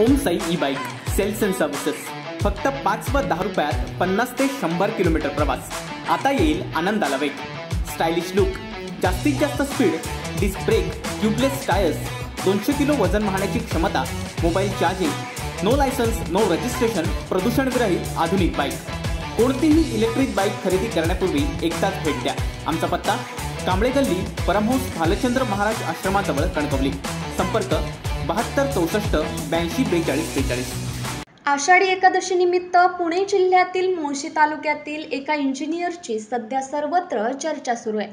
Om Sai e bike sales and services. फक्त 5 व 10 रुपयात 50 ते 100 किलोमीटर प्रवास. आता येईल आनंदाला वेग. स्टायलिश लुक, जास्तीत जास्त speed, disc brake, tubeless tyres, 200 kilo वजन वाहण्याची क्षमता, mobile charging, no licence no registration, प्रदूषणविरहित आधुनिक बाईक. कोणतीही इलेक्ट्रिक बाईक खरेदी करण्यापूर्वी एकदाच भेट द्या. आमचा पत्ता कांबळे गल्ली, परमहंस भालचंद्र महाराज आश्रमाजवळ कणकवली. संपर्क 72 64 82 42 43. आषाढी एकादशी निमित्त पुणे जिल्ह्यातील मुळशी तालुक्यातील एका इंजिनियरची सध्या सर्वत्र चर्चा सुरू आहे.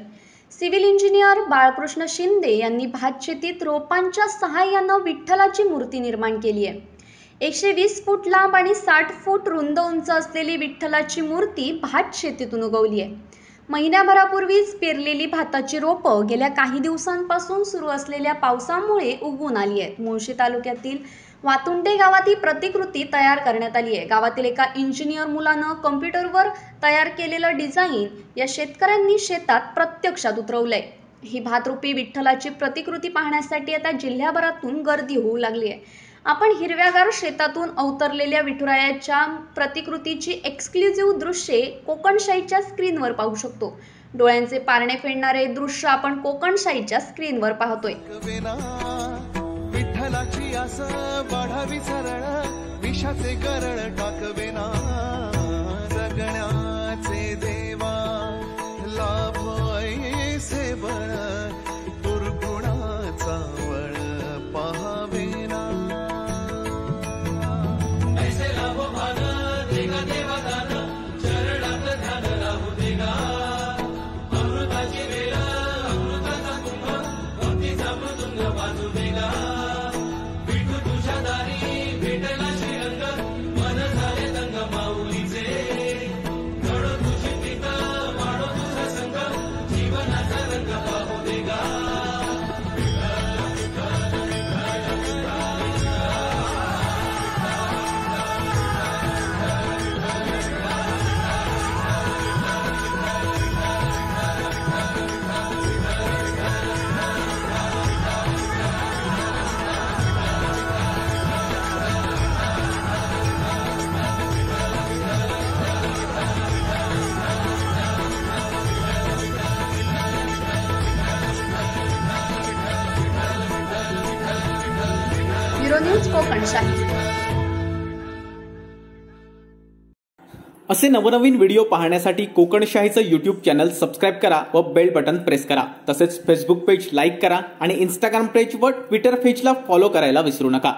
सिव्हिल इंजिनियर बाळकृष्ण शिंदे यांनी भातशेतीत रोपांच्या सहाय्यानं विठ्ठलाची मूर्ती निर्माण केली आहे. 120 फूट लांब आणि 60 फूट रुंद उंच असलेली विठ्ठलाची मूर्ती भातशेतीतून उगवली आहे. महिन्याभरापूर्वीच पेरलेली भाताची रोपं गेल्या काही दिवसांपासून सुरू असलेल्या पावसामुळे उगवून आली आहेत. मुळशी तालुक्यातील वातुंडे गावात ही प्रतिकृती तयार करण्यात आली आहे. गावातील एका इंजिनियर मुलानं कम्प्युटरवर तयार केलेलं डिझाईन या शेतकऱ्यांनी शेतात प्रत्यक्षात उतरवलंय. ही भातरूपी विठ्ठलाची प्रतिकृती पाहण्यासाठी आता जिल्ह्याभरातून गर्दी होऊ लागली आहे. आपण हिरव्यागार शेतातून अवतरलेल्या विठुरायाच्या प्रतिकृतीची एक्सक्लुझिव्ह दृश्ये कोकणशाहीच्या स्क्रीनवर पाहू शकतो. डोळ्यांचे पारणे फेडणारे दृश्य आपण कोकणशाहीच्या स्क्रीनवर पाहतोय. विठ्ठलाची आस वाढावी सरळ, विषाचे करळ टाकवेना, जगण्याचे देवा लाभ ऐसे बळ, दुर्गुणाचा वळ पाहावेना. ऐसे लाभ भान देगा देवा दान, चरणात ध्यान राहू देगा. अमृताची वेळ अमृताचा कुंभ, भक्तीचा मृदुंग वाजू देगा. न्यूज कोकणशाही. असे नवनवीन व्हिडिओ पाहण्यासाठी कोकणशाहीचं यूट्यूब चॅनल सबस्क्राईब करा व बेल बटन प्रेस करा. तसेच फेसबुक पेज लाईक करा आणि इंस्टाग्राम पेज व ट्विटर पेजला फॉलो करायला विसरू नका.